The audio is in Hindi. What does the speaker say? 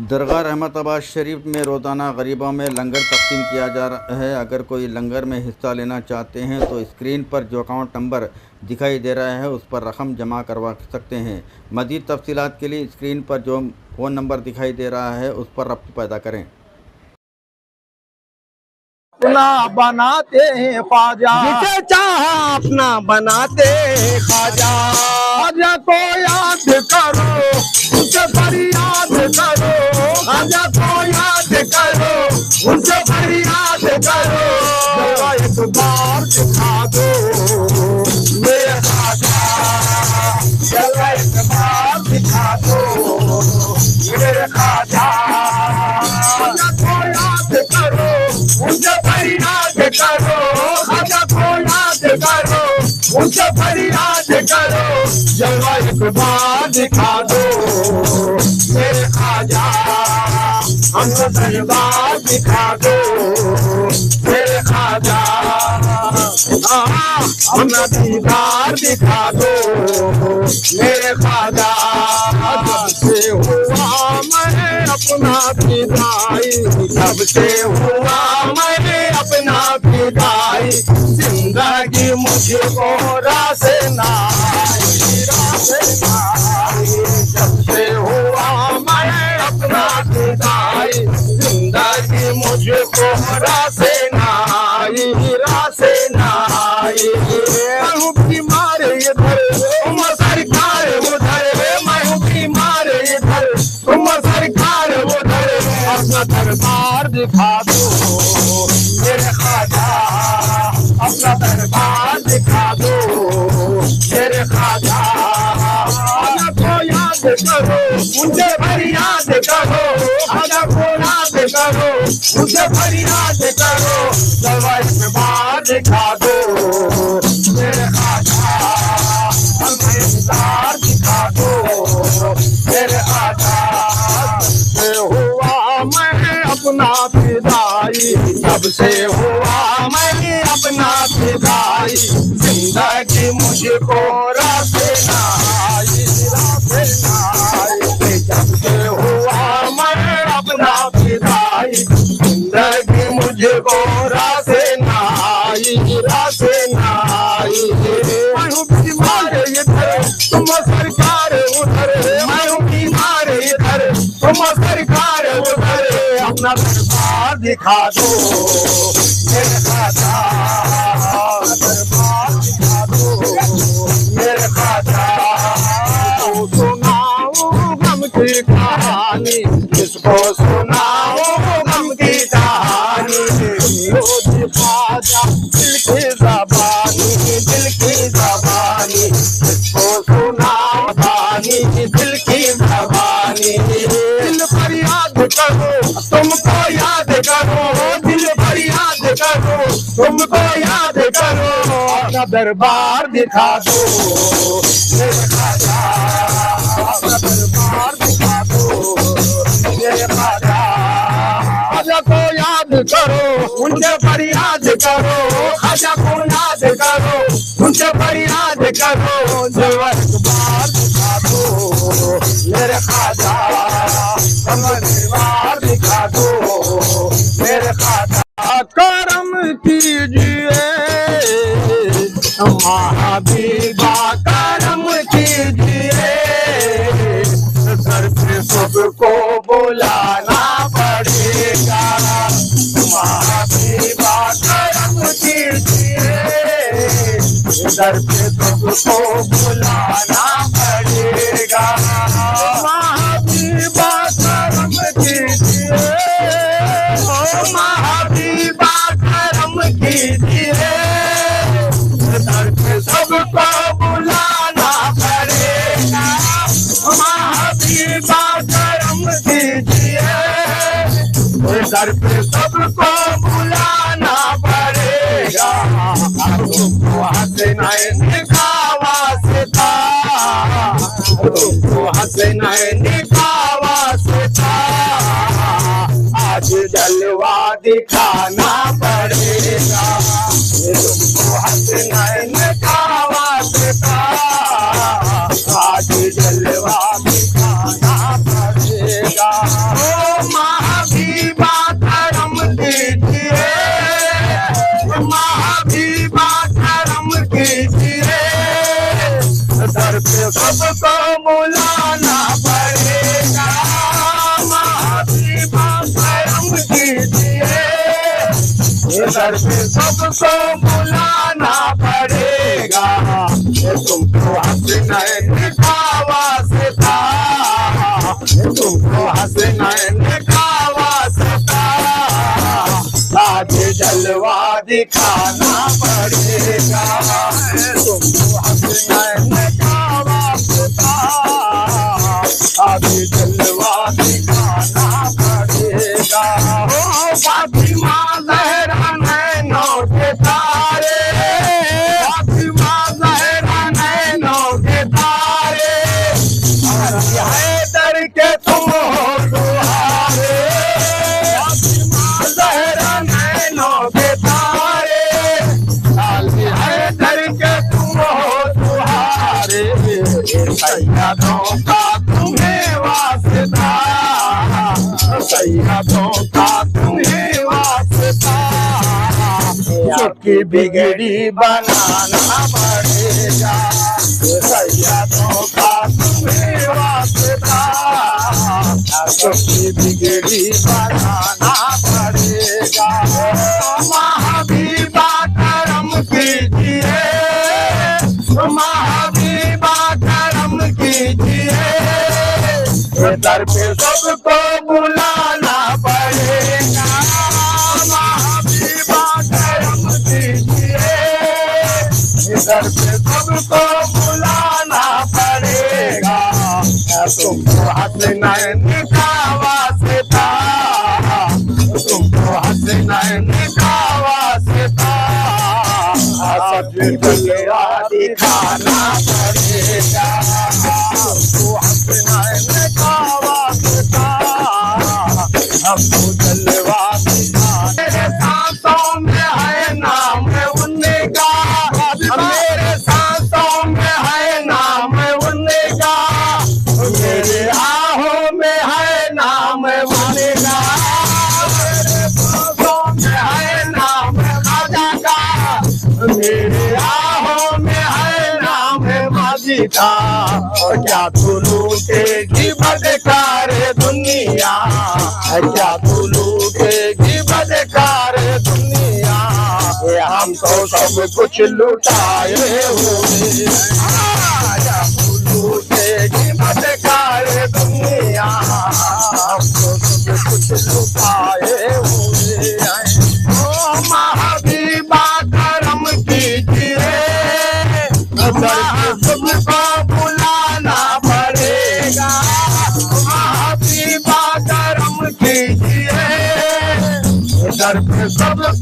दरगाह रहमताबाद शरीफ में रोज़ाना गरीबों में लंगर तकसीम किया जा रहा है। अगर कोई लंगर में हिस्सा लेना चाहते हैं तो स्क्रीन पर जो अकाउंट नंबर दिखाई दे रहा है उस पर रकम जमा करवा सकते हैं। मज़ीद तफसीलात के लिए स्क्रीन पर जो फ़ोन नंबर दिखाई दे रहा है उस पर रब्त पैदा करें। अपना बनाते हैं ख्वाजा, जिसे चाहा अपना बनाते हैं ख्वाजा। ख्वाजा को याद करो, उनसे फरियाद करो, ख्वाजा को याद करो, उनसे फरियाद करो। जरा एक बार दिखा दो मेरे ख्वाजा, जरा एक बार दिखा दो मेरे ख्वाजा। ख्वाजा को याद करो, उनसे फरियाद करो, ख्वाजा को याद करो, उनसे फरियाद करो। जलवा एक बार दिखा दो मेरे ख्वाजा, हमको दरबार दिखा दो मेरे ख्वाजा। अपना दीदार दिखा दो मेरे ख्वाजा। जब से हुआ मैं अपना फिदाई, जब से हुआ मैंने अपना फिदाई, जिंदगी मुझको रासे नाई, रासे नाई। जब से हुआ मैं अपना फिदाई, जिंदगी मुझको रासे नाई, रासे नाई। मैं हूँ बीमार इधर, तुम सरकार उधर, मैं हूँ बीमार इधर, तुम सरकार उधर। अपना दरबार दिखा दो मेरे ख्वाजा, अपना दरबार दिखा दो मेरे ख्वाजा। ख्वाजा को याद करो, उनसे फरियाद करो, ख्वाजा को याद करो, उनसे फरियाद करो। जलवा एक बार दिखा दो मेरे ख्वाजा, अपना इंतजार दिखा दो मेरे ख्वाजा। हुआ मैं अपना फिदाई, जब से हुआ मैं अपना फिदाई, जिंदगी मुझको रासे नाई, रासे नाई। जब से हुआ मैं अपना फिदाई, जिंदगी मुझको रासे नाई, रासे नाई। मैं हूँ बीमार इधर, तुम सरकार उधर, मैं हूँ बीमार इधर, तुम सरकार उधर। अपना दरबार दिखा दो मेरे ख्वाजा, दरबार दिखा दो मेरे ख्वाजा। तो सुनाऊं गम की कहानी, किसको सुनाऊं गम की कहानी। लो ख्वाजा दिल की ज़बानी, दिल की ज़बानी, किसको सुनाऊं कहानी दिल की ज़बानी। दिल फरियाद करो, तुमको याद करो, दिल फरियाद करो, तुमको याद करो। अपना दरबार दिखा दो मेरे ख्वाजा, अपना दरबार दिखा दो मेरे ख्वाजा। ख्वाजा को याद करो, उनसे फरियाद करो, ख्वाजा को याद करो, उनसे फरियाद करो। जलवा एक बार दिखा दो मेरे ख्वाजा, अपना दरबार दिखा दो मेरे ख्वाजा। करम कीजिए महाबीबा, करम कीजिए, घर पे सबको बुलाना पड़ेगा। महाबीबा करम कीजिए, घर पे सबको बुलाना पड़ेगा। महाबीबा करम कीजिए, महाबीबा करम कीजिए, घर पे सबको बुलाना पड़ेगा। महाबीबा करम कीजिए, घर पे सबको बुलाना पड़ेगा। तुमको हसनैन का वास्ता, तुमको हसनैन का वास्ता, आज जलवा दिखाना पड़ेगा। तुमको हसनैन का वास्ता, आज जलवा दिखाना पड़ेगा। महावीबा करम कीजिए, महावीबा करम कीजिए। दर पे सबको बुलाना पड़ेगा, महावीबा करम कीजिए। दर पे सबको बुलाना पड़ेगा, तुमको हसनैन का वास्ता, तुमको हसनैन का वास्ता, आज जलवा दिखाना पड़ेगा, तुमको हसनैन का वास्ता, आज जलवा दिखाना पड़ेगा। ओ फातिमा ज़हरा नैनों के तारे, फातिमा ज़हरा नैनों के तारे, हैदर के तुम हो दुहारे, फातिमा ज़हरा नैनों के तारे, हैदर के तुम हो दुहारे। सैयदों का तुम्हें वास्ता, सैयदों का तुम्हें वास्ता, चुटकी बिगड़ी बनाना पड़ेगा, सैयदों का तुम्हें वास्ता, चुटकी बिगड़ी बनाना पड़ेगा। महावीबा करम कीजिए, महावीबा करम कीजिए। दर पे सबको बुलाना पड़ेगा, महावीबा करम कीजिए। दर पे सबको बुलाना पड़ेगा, तुमको हसनैन का वास्ता, तुमको हसनैन का वास्ता, सब जलवा दिखाना पड़ेगा, तुमको हसनैन का वास्ता, हमको जलवा दिखाना। मेरे सांसों में है नाम उनका, मेरे सांसों में है नाम उनका, मेरे आहों में है नाम उनका, मेरे सांसों में है नाम राजा का, मेरे आहों में है नाम माजी का। क्या तू लूटेगी बदकार दुनिया, क्या तू लूटेगी बदकार दुनिया, हम तो सब कुछ लुटाए हुए, क्या तू लूटेगी बदकार दुनिया, हम तो सब कुछ लुटाए हुए। ओ महावीबा करम कीजिए, सबको बुलाना पड़ेगा, महावीबा करम कीजिए। दर पे सबको